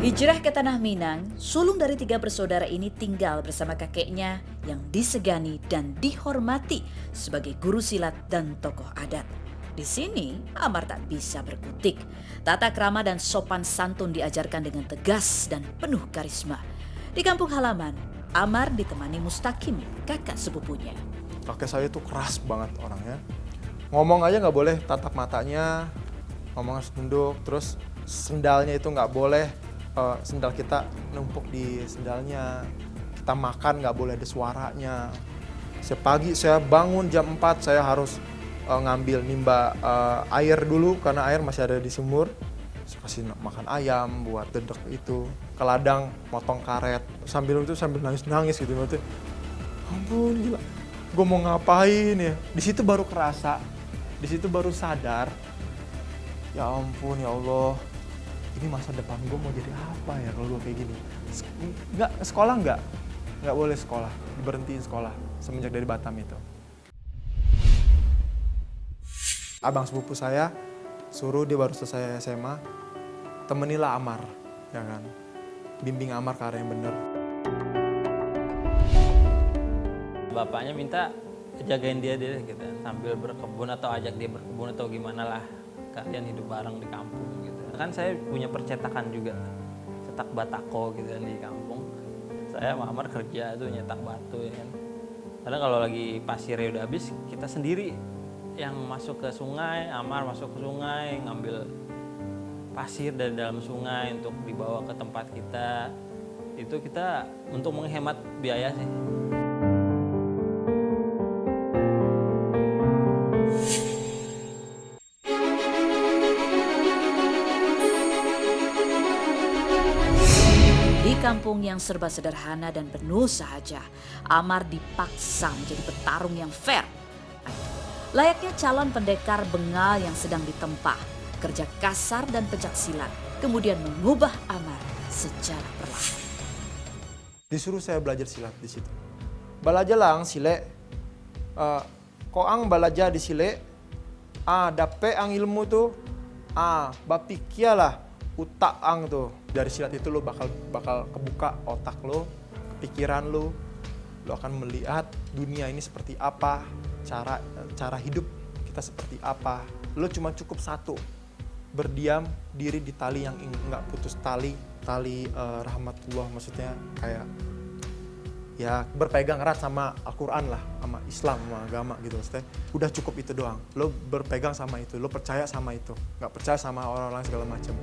Hijrah ke Tanah Minang, sulung dari 3 bersaudara ini tinggal bersama kakeknya yang disegani dan dihormati sebagai guru silat dan tokoh adat. Di sini, Amar tak bisa berkutik. Tata krama dan sopan santun diajarkan dengan tegas dan penuh karisma. Di kampung halaman, Amar ditemani Mustaqim, kakak sepupunya. Kakek saya tuh keras banget orangnya. Ngomong aja nggak boleh tatap matanya, ngomong harus tunduk. Terus sendalnya itu nggak boleh, sendal kita numpuk di sendalnya. Kita makan nggak boleh ada suaranya. Sepagi saya bangun jam 4, saya harus ngambil nimba air dulu karena air masih ada di sumur. Saya kasih makan ayam buat dedek itu. Ke ladang motong karet. Sambil nangis gitu. Ampun gila. Gue mau ngapain ya? Di situ baru kerasa, di situ baru sadar. Ya ampun ya Allah, ini masa depan gue mau jadi apa ya kalau gue kayak gini? Sekolah nggak boleh sekolah, diberhentiin sekolah semenjak dari Batam itu. Abang sepupu saya suruh, dia baru selesai SMA, temenilah Amar, ya kan? Bimbing Amar ke arah yang benar. Bapaknya minta jagain dia gitu, sambil berkebun atau ajak dia berkebun atau gimana lah, kalian hidup bareng di kampung gitu. Kan saya punya percetakan juga, cetak batako gitu di kampung. Saya sama Amar kerja tuh nyetak batu ya kan. Karena kalau lagi pasirnya udah habis, kita sendiri yang masuk ke sungai, Amar masuk ke sungai, ngambil pasir dari dalam sungai untuk dibawa ke tempat kita. Itu kita untuk menghemat biaya sih. Di kampung yang serba sederhana dan penuh sahaja, Amar dipaksa menjadi petarung yang fair. Layaknya calon pendekar bengal yang sedang ditempa, kerja kasar dan pencak silat, kemudian mengubah Amar secara perlahan. Disuruh saya belajar silat di situ. Balaja lang sile, koang balaja di sile, dape ang ilmu tuh, bapikialah utak ang tuh. Dari silat itu lo bakal kebuka otak lo, pikiran lo akan melihat dunia ini seperti apa, cara hidup kita seperti apa. Lo cuma cukup satu, berdiam diri di tali yang nggak putus, tali rahmatullah, maksudnya kayak ya berpegang erat sama Al-Quran lah, sama Islam, sama agama gitu maksudnya. Udah cukup itu doang, lo berpegang sama itu, lo percaya sama itu, nggak percaya sama orang-orang segala macam.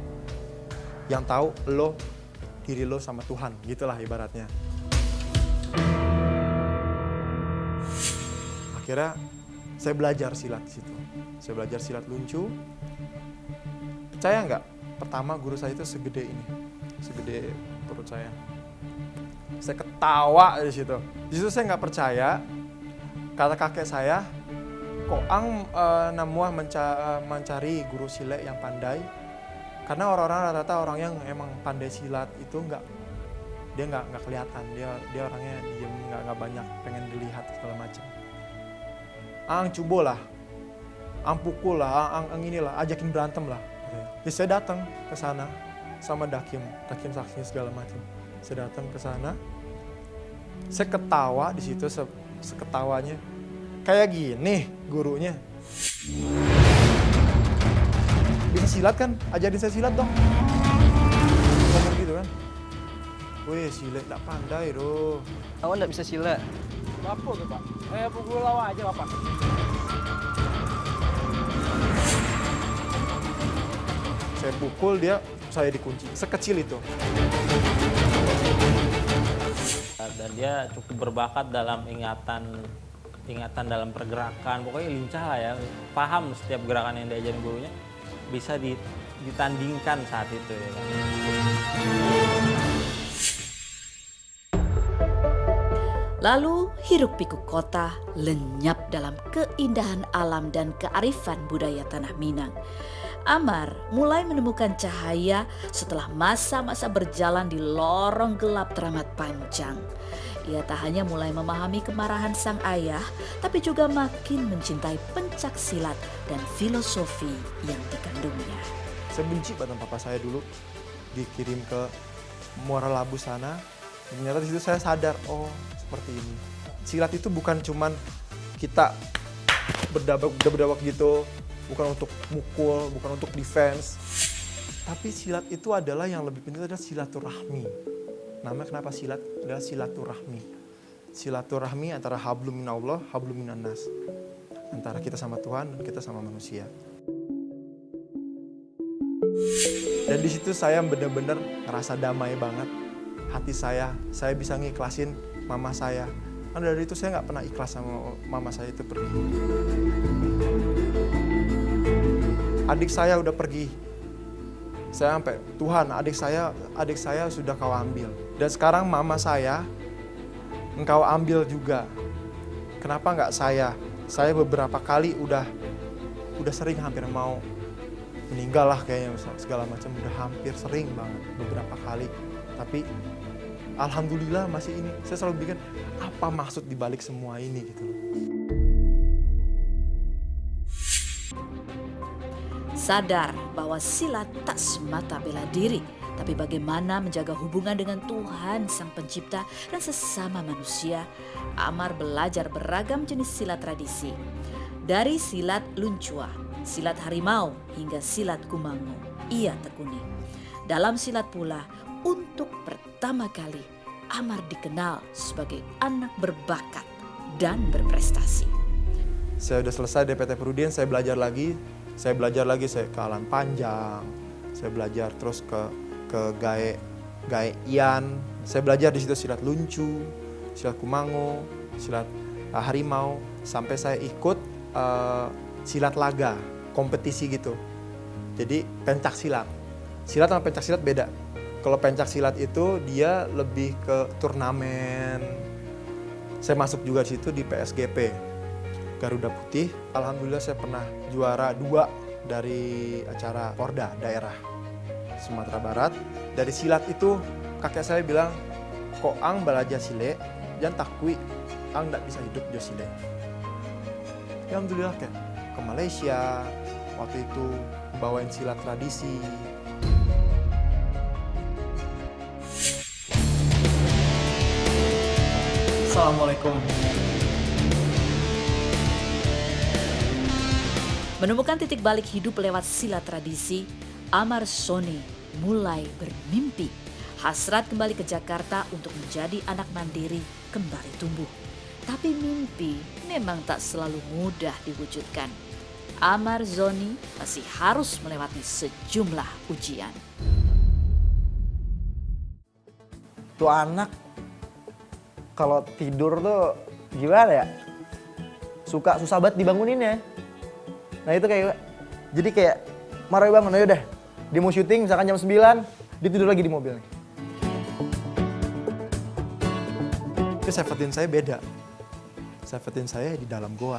Yang tahu lo, diri lo sama Tuhan, gitulah ibaratnya. Akhirnya saya belajar silat di situ. Saya belajar silat luncu. Percaya nggak? Pertama guru saya itu segede ini, segede perut saya. Saya ketawa di situ. Di situ saya nggak percaya. Kata kakek saya, koang namuah mencari guru silat yang pandai. Karena orang-orang rata-rata orang yang emang pandai silat itu dia nggak kelihatan, dia orangnya diem, nggak banyak pengen dilihat segala macam. Ang cubo lah, ang pukul lah, ang inilah, ajakin berantem lah. Jadi saya datang ke sana sama Dakim saksi segala macam. Saya datang ke sana, saya ketawa di situ, seketawanya kayak gini gurunya. Bisa silat kan? Ajarin saya silat dong. Ngomong gitu kan. Weh, silat tak pandai doh. Awak nggak bisa silat? Bapak tuh Pak. Pukul lawan aja Bapak. Saya pukul dia, saya dikunci. Sekecil itu. Dan dia cukup berbakat dalam ingatan dalam pergerakan. Pokoknya lincah lah ya. Paham setiap gerakan yang diajarin gurunya. Bisa ditandingkan saat itu ya kan. Lalu hiruk pikuk kota lenyap dalam keindahan alam dan kearifan budaya Tanah Minang. Amar mulai menemukan cahaya setelah masa-masa berjalan di lorong gelap teramat panjang. Ia tak hanya mulai memahami kemarahan sang ayah, tapi juga makin mencintai pencak silat dan filosofi yang dikandungnya. Saya benci banget papa saya dulu dikirim ke Muara Labu sana. Ternyata di situ saya sadar, oh seperti ini. Silat itu bukan cuman kita berdabak gitu, bukan untuk mukul, bukan untuk defense. Tapi silat itu adalah yang lebih penting adalah silaturahmi. Namanya kenapa silat? Adalah silaturahmi. Silaturahmi antara hablum minallah, hablum minannas. Antara kita sama Tuhan dan kita sama manusia. Dan di situ saya benar-benar ngerasa damai banget. Hati saya bisa ngiklasin mama saya. Karena dari itu saya nggak pernah ikhlas sama mama saya itu pergi. Adik saya udah pergi. Saya sampai, Tuhan adik saya sudah kau ambil. Dan sekarang mama saya, engkau ambil juga. Kenapa nggak saya? Saya beberapa kali udah sering hampir mau meninggal lah kayaknya segala macam, udah hampir sering banget beberapa kali. Tapi alhamdulillah masih ini. Saya selalu bikin apa maksud dibalik semua ini gitu loh. Sadar bahwa silat tak semata bela diri, tapi bagaimana menjaga hubungan dengan Tuhan Sang Pencipta dan sesama manusia, Amar belajar beragam jenis silat tradisi. Dari silat luncua, silat harimau, hingga silat kumango, ia tekuni. Dalam silat pula, untuk pertama kali, Amar dikenal sebagai anak berbakat dan berprestasi. Saya udah selesai DPT Perudin, saya belajar lagi, saya ke Alan Panjang, saya belajar terus ke Gae Ian, saya belajar di situ silat luncu, silat kumango, silat harimau, sampai saya ikut silat laga, kompetisi gitu. Jadi pencak silat. Silat sama pencak silat beda. Kalau pencak silat itu dia lebih ke turnamen. Saya masuk juga di situ di PSGP, Garuda Putih. Alhamdulillah saya pernah juara 2 dari acara Porda daerah Sumatera Barat. Dari silat itu kakek saya bilang, kok ang belajar sile, jangan takui, ang nggak bisa hidup jo sile. Alhamdulillah kayak ke Malaysia, waktu itu bawain silat tradisi. Assalamualaikum. Menemukan titik balik hidup lewat silat tradisi, Amar Soni mulai bermimpi. Hasrat kembali ke Jakarta untuk menjadi anak mandiri kembali tumbuh. Tapi mimpi memang tak selalu mudah diwujudkan. Amar Soni masih harus melewati sejumlah ujian. Tuh anak kalau tidur tuh gimana ya? Susah banget dibanguninnya. Nah itu jadi kayak marah banget, ya udah. Dia mau syuting misalkan jam 9, dia tidur lagi di mobil. Tapi Seventeen saya beda. Seventeen saya di dalam goa.